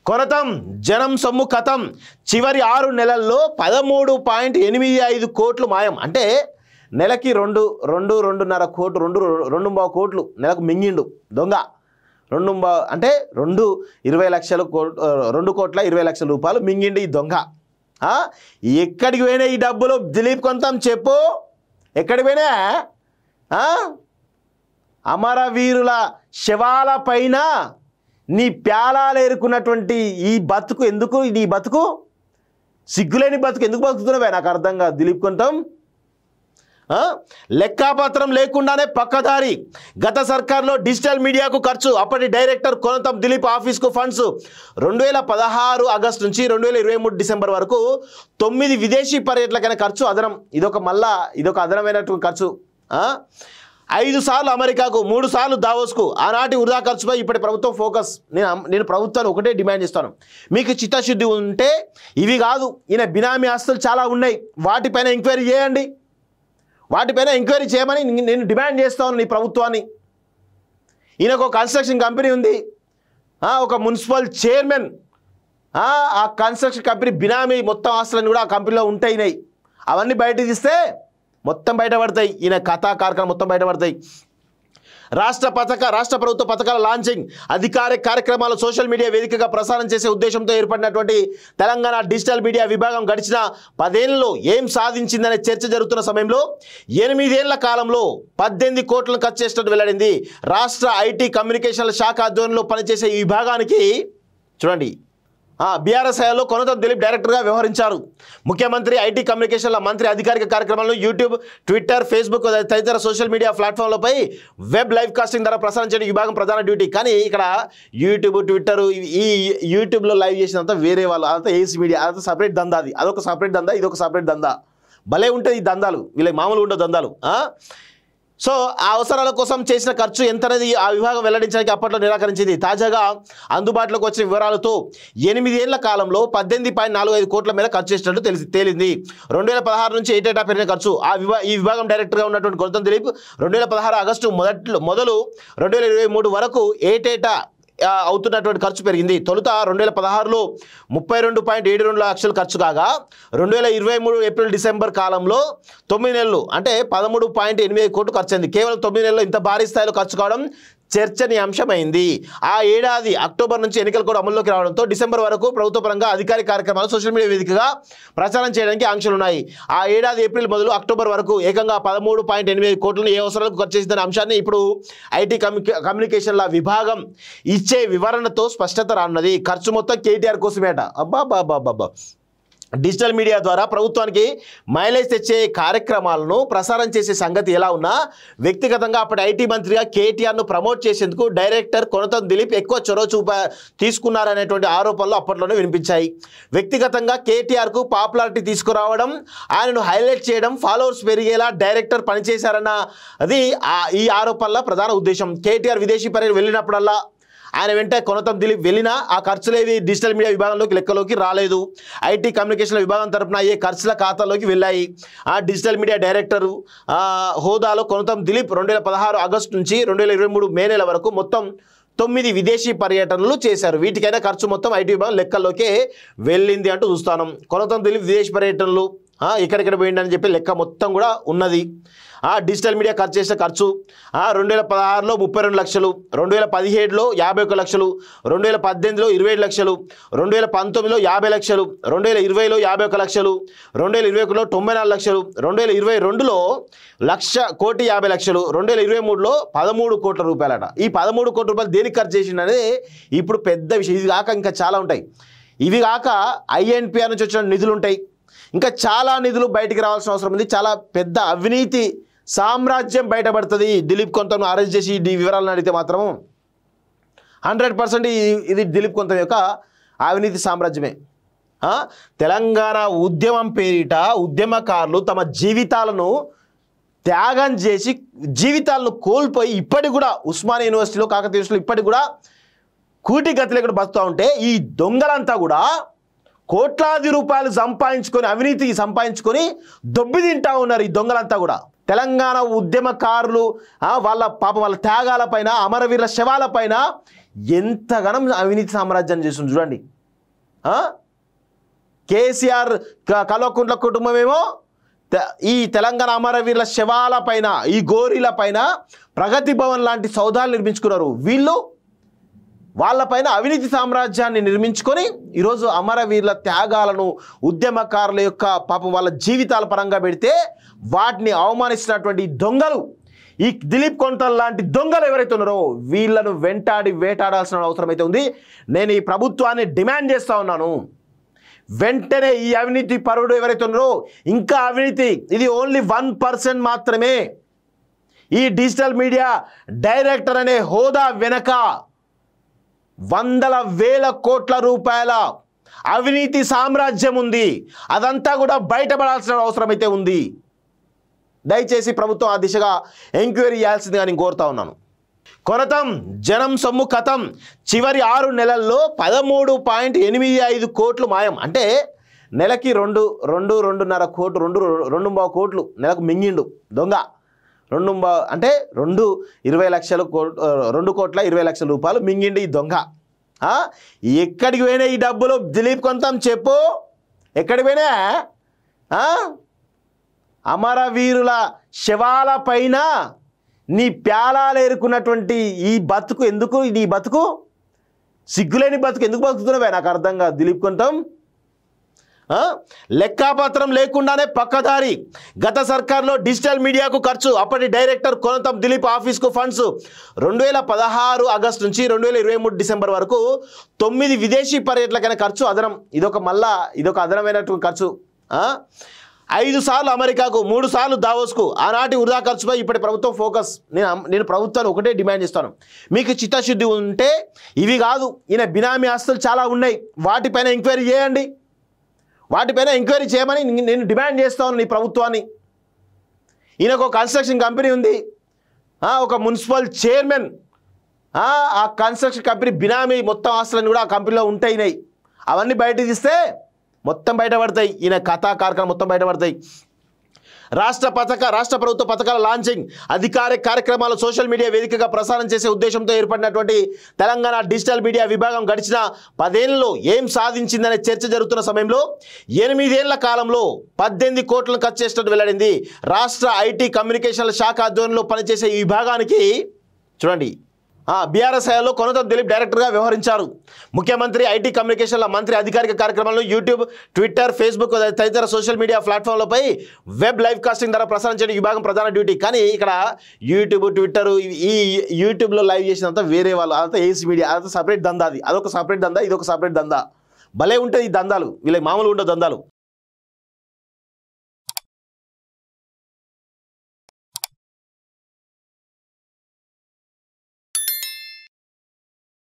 కొరతం జనం సొమ్ము కథం చివరి 6 నెలల్లో 13.85 కోట్లు మాయం. అంటే నెలకి 2.5 కోట్లు నెలకు మింగిండు దొంగ. 2 అంటే 20 లక్షలు 2,20,00,000 రూపాయలు మింగిండు ఈ దొంగ. ఎక్కడికి పోయినా ఈ డబ్బులు దిలీప్ కొంతం చెప్పు, ఎక్కడికి పోయినా? అమరవీరుల శవాల పైన నీ ప్యాలాలు ఏరుకున్నటువంటి ఈ బతుకు ఎందుకు? నీ బతుకు సిగ్గులేని బతుకు ఎందుకు బతుకుతున్నావే నాకు అర్థం కాదు దిలీప్ కొంతం. లెక్కాపత్రం లేకుండానే పక్కదారి. గత సర్కార్లో డిజిటల్ మీడియాకు ఖర్చు. అప్పటి డైరెక్టర్ కొనతం దిలీప్ ఆఫీస్కు ఫండ్స్ 2016 ఆగస్టు నుంచి 2023 డిసెంబర్ వరకు 9 విదేశీ పర్యటనకైన ఖర్చు అదనం. ఇదొక అదనమైనటువంటి ఖర్చు. 5 సార్లు అమెరికాకు, 3 సార్లు దావోస్కు. ఆనాటి వృధా ఖర్చుపై ఇప్పటి ప్రభుత్వం ఫోకస్. నేను ప్రభుత్వాన్ని ఒకటే డిమాండ్ చేస్తాను, మీకు చిత్తశుద్ధి ఉంటే ఇవి కాదు, ఈయన బినామీ ఆస్తులు చాలా ఉన్నాయి, వాటిపైన ఎంక్వైరీ చేయండి, వాటిపైన ఎంక్వైరీ చేయమని నేను డిమాండ్ చేస్తాను నీ ప్రభుత్వాన్ని. ఈయనకు ఒక కన్స్ట్రక్షన్ కంపెనీ ఉంది, ఒక మున్సిపల్ చైర్మన్, ఆ కన్స్ట్రక్షన్ కంపెనీ బినామీ మొత్తం ఆస్తులన్నీ కూడా ఆ కంపెనీలో ఉంటాయి. అవన్నీ బయట తీస్తే మొత్తం బయటపడతాయి, ఈయన కథా కార్యక్రమం మొత్తం బయటపడతాయి. రాష్ట్ర ప్రభుత్వ పథకాల లాంచింగ్, అధికారిక కార్యక్రమాలు సోషల్ మీడియా వేదికగా ప్రసారం చేసే ఉద్దేశంతో ఏర్పడినటువంటి తెలంగాణ డిజిటల్ మీడియా విభాగం గడిచిన 10 ఏళ్లలో ఏం సాధించిందనే చర్చ జరుగుతున్న సమయంలో 8 ఏళ్ల కాలంలో 18 కోట్లను ఖర్చు చేసినట్టు వెల్లడింది. రాష్ట్ర ఐటీ కమ్యూనికేషన్ల శాఖ ఆధ్వర్యంలో పనిచేసే ఈ విభాగానికి చూడండి బీఆర్ఎస్ హయాంలో కొనతం దిలీప్ డైరెక్టర్గా వ్యవహరించారు. ముఖ్యమంత్రి ఐటీ కమ్యూనికేషన్ల మంత్రి అధికారిక కార్యక్రమాలను యూట్యూబ్, ట్విట్టర్, ఫేస్బుక్ తదితర సోషల్ మీడియా ప్లాట్ఫామ్లపై వెబ్ లైవ్ కాస్టింగ్ ద్వారా ప్రసారం చేయడం ఈ విభాగం ప్రధాన డ్యూటీ. కానీ ఇక్కడ యూట్యూబ్, ట్విట్టర్, ఈ యూట్యూబ్లో లైవ్ చేసినంత వేరే వాళ్ళు, అదంతా ఏసీ మీడియా, అదంతా సపరేట్ దందా. అదొక సపరేట్ దందా, ఇదొక సపరేట్ దందా. భలే ఉంటుంది ఈ దందాలు, వీళ్ళకి మామూలు ఉండవు దందాలు. సో ఆ అవసరాల కోసం చేసిన ఖర్చు ఎంతనేది ఆ విభాగం వెల్లడించడానికి అప్పట్లో నిరాకరించింది. తాజాగా అందుబాటులోకి వచ్చిన వివరాలతో 8 ఏళ్ల కాలంలో 18.45 కోట్ల మేర ఖర్చు చేసినట్టు తేలింది. 2016 నుంచి ఏటేటా పెరిగిన ఖర్చు. ఈ విభాగం డైరెక్టర్గా ఉన్నటువంటి కొనతం దిలీప్ 2016 ఆగస్టు మొదలు 2023 వరకు ఏటేటా అవుతున్నటువంటి ఖర్చు పెరిగింది. తొలుత 2016లో 32.72 లక్షలు ఖర్చు కాగా 2023 ఏప్రిల్ డిసెంబర్ కాలంలో 9 నెలలు అంటే 13.8 కోట్లు ఖర్చు అయింది. కేవలం 9 నెలల్లో ఇంత భారీ స్థాయిలో ఖర్చు కావడం చర్చనీయాంశమైంది. ఆ ఏడాది అక్టోబర్ నుంచి ఎన్నికలు కూడా అమల్లోకి రావడంతో డిసెంబర్ వరకు ప్రభుత్వ పరంగా అధికారిక కార్యక్రమాలు సోషల్ మీడియా వేదికగా ప్రచారం చేయడానికి ఆంక్షలు ఉన్నాయి. ఆ ఏడాది ఏప్రిల్ మొదలు అక్టోబర్ వరకు ఏకంగా 13.8 కోట్లను ఏ అవసరాలకు ఖర్చు చేసిందనే అంశాన్ని ఇప్పుడు ఐటీ కమ్యూనికేషన్ల విభాగం ఇచ్చే వివరణతో స్పష్టత రానున్నది. ఖర్చు మొత్తం కేటీఆర్ కోసమేట. అబ్బా డిజిటల్ మీడియా ద్వారా ప్రభుత్వానికి మైలేజ్ తెచ్చే కార్యక్రమాలను ప్రసారం చేసే సంగతి ఎలా ఉన్నా వ్యక్తిగతంగా అప్పటి ఐటీ మంత్రిగా కేటీఆర్ను ప్రమోట్ చేసేందుకు డైరెక్టర్ కొనతం దిలీప్ ఎక్కువ చొరవ తీసుకున్నారనేటువంటి ఆరోపణలు అప్పట్లోనే వినిపించాయి. వ్యక్తిగతంగా కేటీఆర్కు పాపులారిటీ తీసుకురావడం, ఆయనను హైలైట్ చేయడం, ఫాలోవర్స్ పెరిగేలా డైరెక్టర్ పనిచేశారన్న అది ఈ ఆరోపణల ప్రధాన ఉద్దేశం. కేటీఆర్ విదేశీ పర్యటన వెళ్ళినప్పుడల్లా ఆయన వెంట కొనతం దిలీప్ వెళ్ళినా ఆ ఖర్చులేవి డిజిటల్ మీడియా విభాగంలోకి లెక్కలోకి రాలేదు. ఐటీ కమ్యూనికేషన్ల విభాగం తరపున అయ్యే ఖర్చుల ఖాతాలోకి వెళ్ళాయి. ఆ డిజిటల్ మీడియా డైరెక్టరు హోదాలో కొనతం దిలీప్ 2016 ఆగస్టు నుంచి 2023 మే నెల వరకు మొత్తం 9 విదేశీ పర్యటనలు చేశారు. వీటికైనా ఖర్చు మొత్తం ఐటీ విభాగం లెక్కల్లోకే వెళ్ళింది అంటూ చూస్తాను. కొనతం దిలీప్ విదేశీ పర్యటనలు ఎక్కడెక్కడ పోయిందని చెప్పి లెక్క మొత్తం కూడా ఉన్నది. డిజిటల్ మీడియా ఖర్చు చేసిన ఖర్చు 2016లో 32 లక్షలు, 2017లో 51 లక్షలు, 2018లో 27 లక్షలు, 2019లో 50 లక్షలు, 2020లో 51 లక్షలు, 2021లో 94 లక్షలు, 2022లో 1,50,00,000 లక్షలు, 2023లో 13 కోట్ల రూపాయలట. ఈ 13 కోట్ల రూపాయలు దేనికి ఖర్చు చేసిండనేది ఇప్పుడు పెద్ద విషయం. ఇది కాక ఇంకా చాలా ఉంటాయి. ఇవి కాక ఐఎన్పిఆర్ నుంచి వచ్చిన నిధులు ఉంటాయి, ఇంకా చాలా నిధులు బయటికి రావాల్సిన అవసరం ఉంది. చాలా పెద్ద అవినీతి సామ్రాజ్యం బయటపడుతుంది. దిలీప్ కొంతను అరెస్ట్ చేసి ఈ వివరాలను అడిగితే మాత్రం 100% ఇది దిలీప్ కొంత యొక్క అవినీతి సామ్రాజ్యమే. తెలంగాణ ఉద్యమం పేరిట ఉద్యమకారులు తమ జీవితాలను త్యాగం చేసి జీవితాలను కోల్పోయి ఇప్పటికి కూడా ఉస్మానియా యూనివర్సిటీలో, కాకతీయ యూనివర్సిటీలో ఇప్పటికి కూడా కూటి గతి లేకుండా బతుకుతూ ఉంటే ఈ దొంగలంతా కూడా కోట్లాది రూపాయలు సంపాదించుకొని, అవినీతి సంపాదించుకొని దొబ్బి తింటా ఉన్నారు. ఈ దొంగలంతా కూడా తెలంగాణ ఉద్యమకారులు వాళ్ళ త్యాగాలపైన, అమరవీరుల శవాలపైన ఎంతగానో అవినీతి సామ్రాజ్యాన్ని చేస్తుంది చూడండి. కేసీఆర్ కల్వకుంట్ల కుటుంబమేమో ఈ తెలంగాణ అమరవీరుల శవాల పైన, ఈ గోరీల పైన ప్రగతి భవన్ లాంటి సౌధాలు నిర్మించుకున్నారు. వీళ్ళు వాళ్ళపైన అవినీతి సామ్రాజ్యాన్ని నిర్మించుకొని ఈరోజు అమరవీరుల త్యాగాలను, ఉద్యమకారుల యొక్క పాపం వాళ్ళ జీవితాల పరంగా పెడితే వాటిని అవమానిస్తున్నటువంటి దొంగలు, ఈ దిలీప్ కొంటల్ లాంటి దొంగలు ఎవరైతే ఉన్నారో వీళ్ళను వేటాడాల్సిన అవసరం అయితే ఉంది. నేను ఈ ప్రభుత్వాన్ని డిమాండ్ చేస్తూ ఉన్నాను, వెంటనే ఈ అవినీతి పరుడు ఎవరైతే ఉన్నారో, ఇంకా అవినీతి ఇది ఓన్లీ 1% మాత్రమే. ఈ డిజిటల్ మీడియా డైరెక్టర్ అనే హోదా వెనక వందల వేల కోట్ల రూపాయల అవినీతి సామ్రాజ్యం ఉంది. అదంతా కూడా బయటపడాల్సిన అవసరం అయితే ఉంది. దయచేసి ప్రభుత్వం ఆ దిశగా ఎంక్వైరీ చేయాల్సిందిగా నేను కోరుతా ఉన్నాను. కొనతం జనం సొమ్ము కథం. చివరి 6 నెలల్లో 13.85 కోట్లు మాయం. అంటే నెలకి 2.5 కోట్లు నెలకు మింగిండు దొంగ. 2 అంటే 20 లక్షలు 2,20,00,000 రూపాయలు మింగిండి ఈ దొంగ. ఎక్కడికి పోయినా ఈ డబ్బులు దిలీప్ కొంతం చెప్పు, ఎక్కడికి పోయినా? అమరవీరుల శవాల పైన నీ ప్యాలాలు ఏరుకున్నటువంటి ఈ బతుకు ఎందుకు? నీ బతుకు సిగ్గులేని బతుకు ఎందుకు బతుకుతున్నావే నాకు అర్థం కాదు దిలీప్ కొంతం. లెక్కాపత్రం లేకుండానే పక్కదారి. గత సర్కార్లో డిజిటల్ మీడియాకు ఖర్చు, అప్పటి డైరెక్టర్ కొనతం దిలీప్ ఆఫీస్కు ఫండ్స్ 2016 ఆగస్టు నుంచి 2023 డిసెంబర్ వరకు 9 విదేశీ పర్యటనకైన ఖర్చు అదనం. ఇదొక అదనమైనటువంటి ఖర్చు. 5 సార్లు అమెరికాకు, 3 సార్లు దావోస్కు. ఆనాటి వృధా ఖర్చుపై ఇప్పటి ప్రభుత్వం ఫోకస్. నేను ప్రభుత్వాన్ని ఒకటే డిమాండ్ చేస్తాను, మీకు చిత్తశుద్ధి ఉంటే ఇవి కాదు, ఈయన బినామీ ఆస్తులు చాలా ఉన్నాయి, వాటిపైన ఎంక్వైరీ చేయండి, వాటిపైన ఎంక్వైరీ చేయమని నేను డిమాండ్ చేస్తా ఉన్నాను ఈ ప్రభుత్వాన్ని. ఈయనకు ఒక కన్స్ట్రక్షన్ కంపెనీ ఉంది, ఒక మున్సిపల్ చైర్మన్, ఆ కన్స్ట్రక్షన్ కంపెనీ బినామీ మొత్తం ఆస్తులన్నీ కూడా ఆ కంపెనీలో ఉంటాయి. అవన్నీ బయట తీస్తే మొత్తం బయటపడతాయి, ఈయన కథా కార్యక్రమం మొత్తం బయటపడతాయి. రాష్ట్ర ప్రభుత్వ పథకాల లాంచింగ్, అధికారిక కార్యక్రమాలు సోషల్ మీడియా వేదికగా ప్రసారం చేసే ఉద్దేశంతో ఏర్పడినటువంటి తెలంగాణ డిజిటల్ మీడియా విభాగం గడిచిన 10 ఏళ్లలో ఏం సాధించిందనే చర్చ జరుగుతున్న సమయంలో 8 ఏళ్ల కాలంలో 18 కోట్లను ఖర్చు చేసినట్టు వెల్లడింది. రాష్ట్ర ఐటీ కమ్యూనికేషన్ల శాఖ ఆధ్వర్యంలో పనిచేసే ఈ విభాగానికి చూడండి బీఆర్ఎస్ హయాంలో కొనతం దిలీప్ డైరెక్టర్గా వ్యవహరించారు. ముఖ్యమంత్రి ఐటీ కమ్యూనికేషన్ల మంత్రి అధికారిక కార్యక్రమాలను యూట్యూబ్, ట్విట్టర్, ఫేస్బుక్ తదితర సోషల్ మీడియా ప్లాట్ఫామ్లపై వెబ్ లైవ్ కాస్టింగ్ ద్వారా ప్రసారం చేయడం విభాగం ప్రధాన డ్యూటీ. కానీ ఇక్కడ యూట్యూబ్, ట్విట్టర్, ఈ యూట్యూబ్లో లైవ్ చేసినంత వేరే వాళ్ళు, అదంతా ఏసీ మీడియా, అదంతా సపరేట్ దందా. అదొక సపరేట్ దందా, ఇదొక సపరేట్ దందా. భలే ఉంటుంది ఈ దందాలు, వీళ్ళకి మామూలుగా ఉండవు దందాలు.